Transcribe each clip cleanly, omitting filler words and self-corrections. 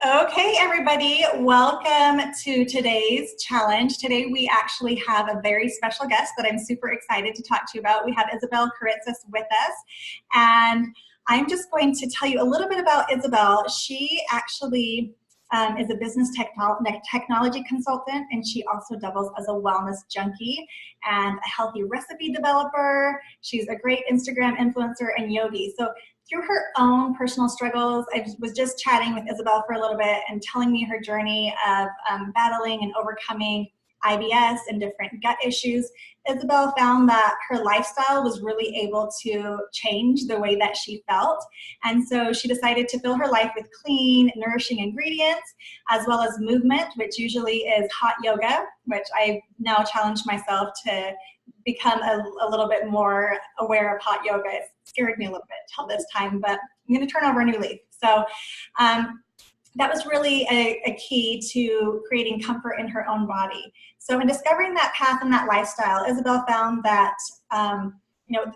Okay, everybody, welcome to today's challenge. Today we actually have a very special guest that I'm super excited to talk to you about. We have Isabelle with us, and I'm just going to tell you a little bit about Isabelle. She actually is a technology consultant, and she also doubles as a wellness junkie and a healthy recipe developer. She's a great Instagram influencer and yogi. So through her own personal struggles, I was just chatting with Isabelle for a little bit and telling me her journey of battling and overcoming IBS and different gut issues. Isabelle found that her lifestyle was really able to change the way that she felt. And so she decided to fill her life with clean, nourishing ingredients, as well as movement, which usually is hot yoga, which I now challenge myself to become a little bit more aware of hot yoga. It scared me a little bit till this time, but I'm going to turn over a new leaf. So that was really a key to creating comfort in her own body. So in discovering that path and that lifestyle, Isabelle found that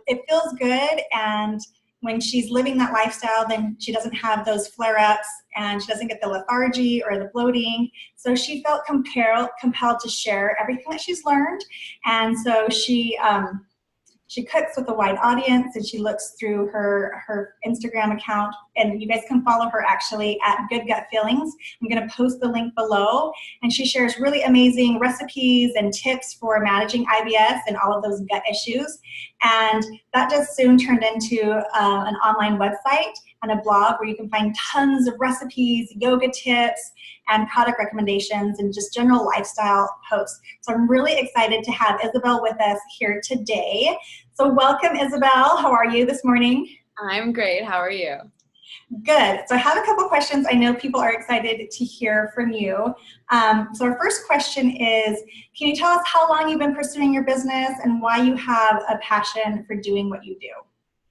it feels good, and when she's living that lifestyle, then she doesn't have those flare-ups and she doesn't get the lethargy or the bloating. So she felt compelled to share everything that she's learned. And so she cooks with a wide audience, and she looks through her Instagram account, and you guys can follow her actually at Good Gut Feelings. I'm going to post the link below, and she shares really amazing recipes and tips for managing IBS and all of those gut issues. And that just soon turned into an online website and a blog where you can find tons of recipes, yoga tips, and product recommendations, and just general lifestyle posts. So I'm really excited to have Isabelle with us here today. So welcome, Isabelle. How are you this morning? I'm great. How are you? Good. So I have a couple questions. I know people are excited to hear from you. So our first question is, can you tell us how long you've been pursuing your business and why you have a passion for doing what you do?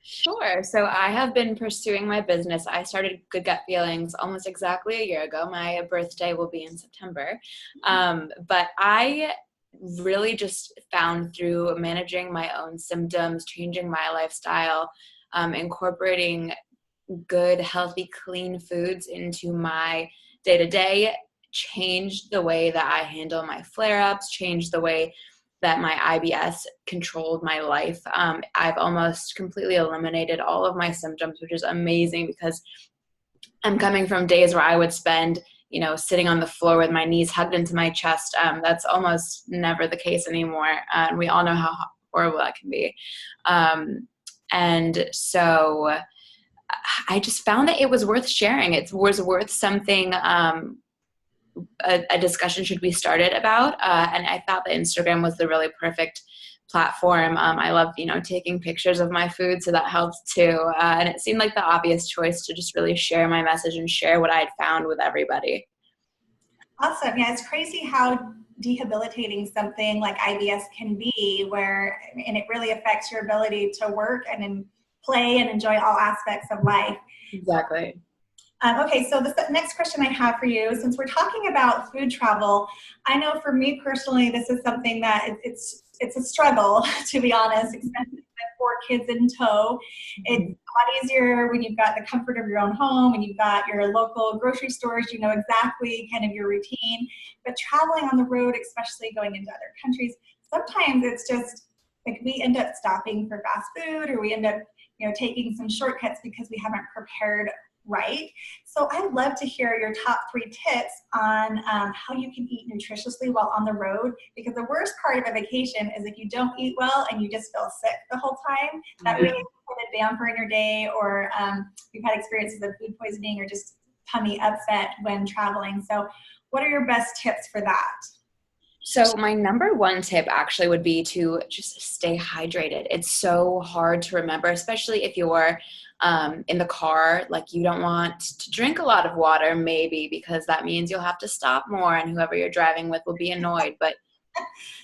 Sure. So I have been pursuing my business. I started Good Gut Feelings almost exactly a year ago. My birthday will be in September. But I really just found through managing my own symptoms, changing my lifestyle, incorporating good, healthy, clean foods into my day-to-day, changed the way that I handle my flare-ups, changed the way that my IBS controlled my life. I've almost completely eliminated all of my symptoms, which is amazing because I'm coming from days where I would spend, sitting on the floor with my knees hugged into my chest. That's almost never the case anymore. We all know how horrible that can be. And so I just found that it was worth sharing. It was worth something, a discussion should be started about. And I thought that Instagram was the really perfect platform. I love, taking pictures of my food, so that helps too. And it seemed like the obvious choice to just really share my message and share what I'd found with everybody. Awesome. Yeah, it's crazy how debilitating something like IBS can be, and it really affects your ability to work and play and enjoy all aspects of life. Exactly. Okay, so the next question I have for you, since we're talking about food travel, I know for me personally, this is something that it's a struggle, to be honest, especially with 4 kids in tow. It's a lot easier when you've got the comfort of your own home and you've got your local grocery stores, you know exactly kind of your routine. But traveling on the road, especially going into other countries, sometimes it's just like we end up stopping for fast food, or we end up taking some shortcuts because we haven't prepared right. So I'd love to hear your top 3 tips on how you can eat nutritiously while on the road, because the worst part of a vacation is if you don't eat well and you just feel sick the whole time. That really put a damper in your day, or you've had experiences of food poisoning or just tummy upset when traveling. So what are your best tips for that? So my number 1 tip actually would be to just stay hydrated. It's so hard to remember, especially if you're in the car. Like, you don't want to drink a lot of water, maybe, because that means you'll have to stop more and whoever you're driving with will be annoyed. But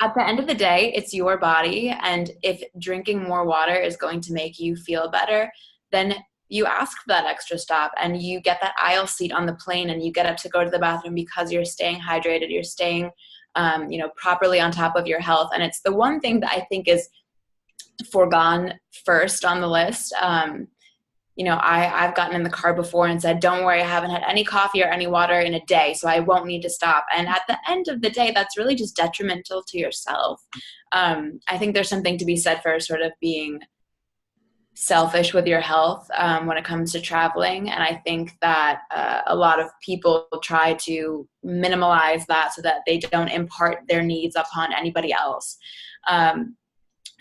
at the end of the day, it's your body. And if drinking more water is going to make you feel better, then you ask for that extra stop and you get that aisle seat on the plane and you get up to go to the bathroom because you're staying hydrated, you're staying properly on top of your health. And it's the one thing that I think is foregone first on the list. I've gotten in the car before and said, don't worry, I haven't had any coffee or any water in a day, so I won't need to stop. And at the end of the day, that's really just detrimental to yourself. I think there's something to be said for sort of being selfish with your health when it comes to traveling. And I think that a lot of people try to minimalize that so that they don't impart their needs upon anybody else.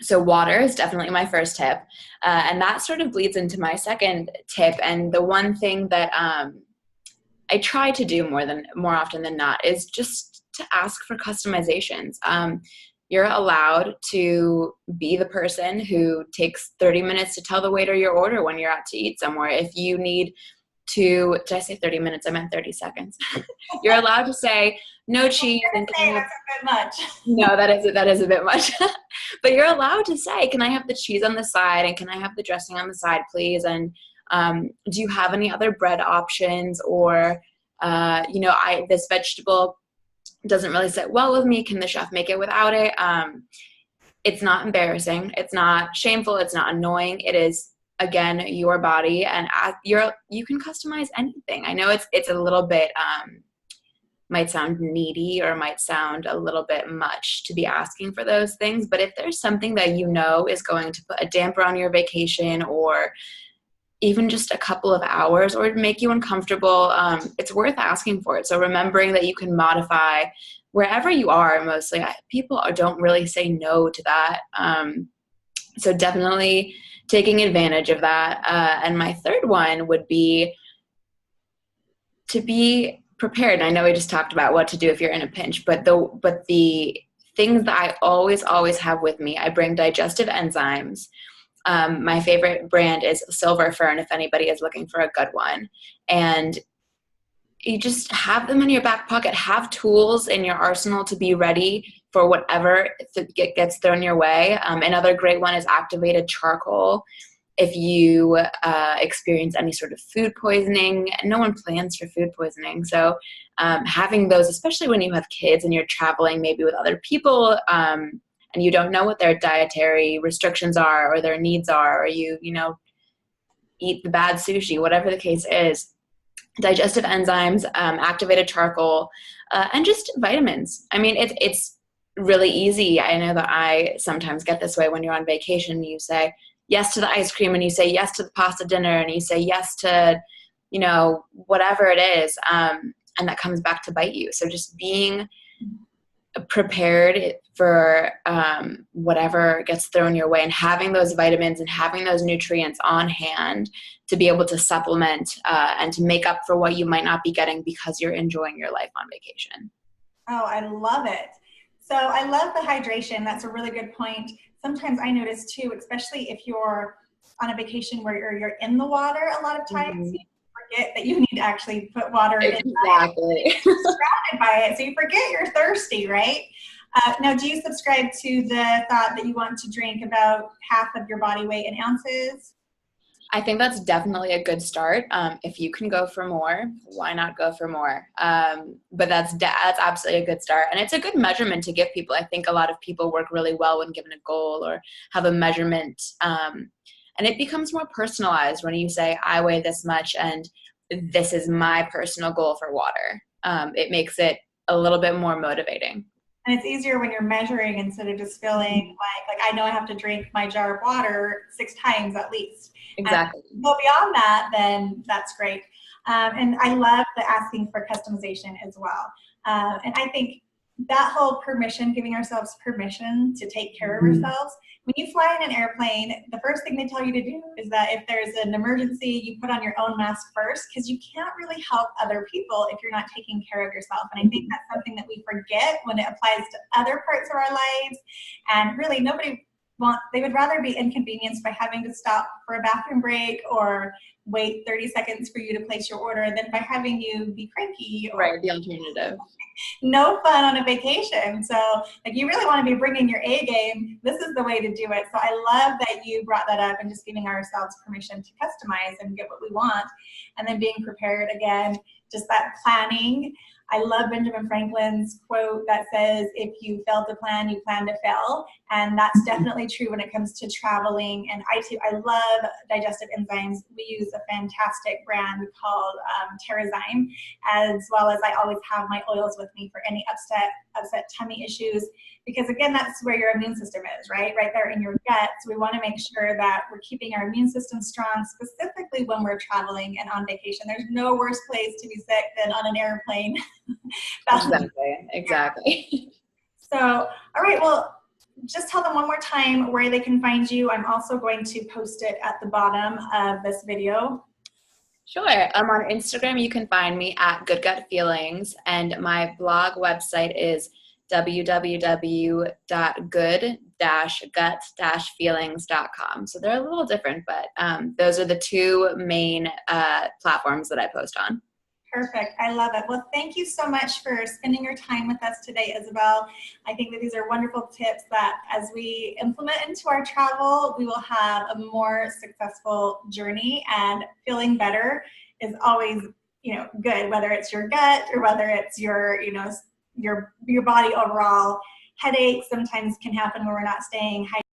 So water is definitely my first tip. And that sort of bleeds into my second tip. And the one thing that I try to do more often than not is just to ask for customizations. You're allowed to be the person who takes 30 minutes to tell the waiter your order when you're out to eat somewhere. If you need to, did I say 30 minutes? I meant 30 seconds. You're allowed to say, no cheese. That's a bit much. No, that is a bit much. But you're allowed to say, can I have the cheese on the side? And can I have the dressing on the side, please? And do you have any other bread options? Or, this vegetable doesn't really sit well with me. Can the chef make it without it? It's not embarrassing. It's not shameful. It's not annoying. It is, again, your body, and you can customize anything. I know it's a little bit might sound needy or might sound a little bit much to be asking for those things, but if there's something that is going to put a damper on your vacation, or even just a couple of hours, or make you uncomfortable, it's worth asking for it. So remembering that you can modify wherever you are. Mostly people don't really say no to that. So definitely taking advantage of that. And my third one would be to be prepared. And I know we just talked about what to do if you're in a pinch, but the things that I always have with me, I bring digestive enzymes. My favorite brand is Silver Fern, if anybody is looking for a good one. And you just have them in your back pocket, have tools in your arsenal to be ready for whatever gets thrown your way. Another great one is activated charcoal. If you experience any sort of food poisoning, no one plans for food poisoning. So having those, especially when you have kids and you're traveling maybe with other people, and you don't know what their dietary restrictions are or their needs are, or you eat the bad sushi, whatever the case is, digestive enzymes, activated charcoal, and just vitamins. I mean, it's really easy. I know that I sometimes get this way when you're on vacation. You say yes to the ice cream, and you say yes to the pasta dinner, and you say yes to, whatever it is. And that comes back to bite you. So just being prepared for whatever gets thrown your way, and having those vitamins and having those nutrients on hand to be able to supplement and to make up for what you might not be getting because you're enjoying your life on vacation. Oh, I love it. So I love the hydration. That's a really good point. Sometimes I notice too, especially if you're on a vacation where you're in the water a lot of times, you forget that you need to actually put water in. Exactly. You're surrounded by it, so you forget you're thirsty, right? Now, do you subscribe to the thought that you want to drink about half of your body weight in ounces? I think that's definitely a good start. If you can go for more, why not go for more? But that's absolutely a good start. And it's a good measurement to give people. I think a lot of people work really well when given a goal or have a measurement. And it becomes more personalized when you say, I weigh this much and this is my personal goal for water. It makes it a little bit more motivating. And it's easier when you're measuring instead of just feeling like I know I have to drink my jar of water 6 times at least. Exactly. Go beyond that, then that's great. And I love the asking for customization as well. And I think that whole permission, giving ourselves permission to take care of ourselves. When you fly in an airplane, the first thing they tell you to do is that if there's an emergency, you put on your own mask first, because you can't really help other people if you're not taking care of yourself. And I think that's something that we forget when it applies to other parts of our lives. And really, they would rather be inconvenienced by having to stop for a bathroom break or wait 30 seconds for you to place your order than by having you be cranky. Right, the alternative. No fun on a vacation. So you really want to be bringing your A game. This is the way to do it. So I love that you brought that up and just giving ourselves permission to customize and get what we want. And then being prepared again, just that planning. I love Benjamin Franklin's quote that says, if you fail to plan, you plan to fail. And that's definitely true when it comes to traveling. And I love digestive enzymes. We use a fantastic brand called Terrazyme, as well as I always have my oils with me for any upset tummy issues, because again, that's where your immune system is, right there in your gut. So we want to make sure that we're keeping our immune system strong, specifically when we're traveling and on vacation. There's no worse place to be sick than on an airplane. Exactly. So, all right, well, just tell them one more time where they can find you. I'm also going to post it at the bottom of this video. Sure. On Instagram, you can find me at Good Gut Feelings, and my blog website is www.good-gut-feelings.com. So they're a little different, but those are the two main platforms that I post on. Perfect. I love it. Well, thank you so much for spending your time with us today, Isabelle. I think that these are wonderful tips that as we implement into our travel, we will have a more successful journey, and feeling better is always, good, whether it's your gut or whether it's your body overall. Headaches sometimes can happen when we're not staying hydrated.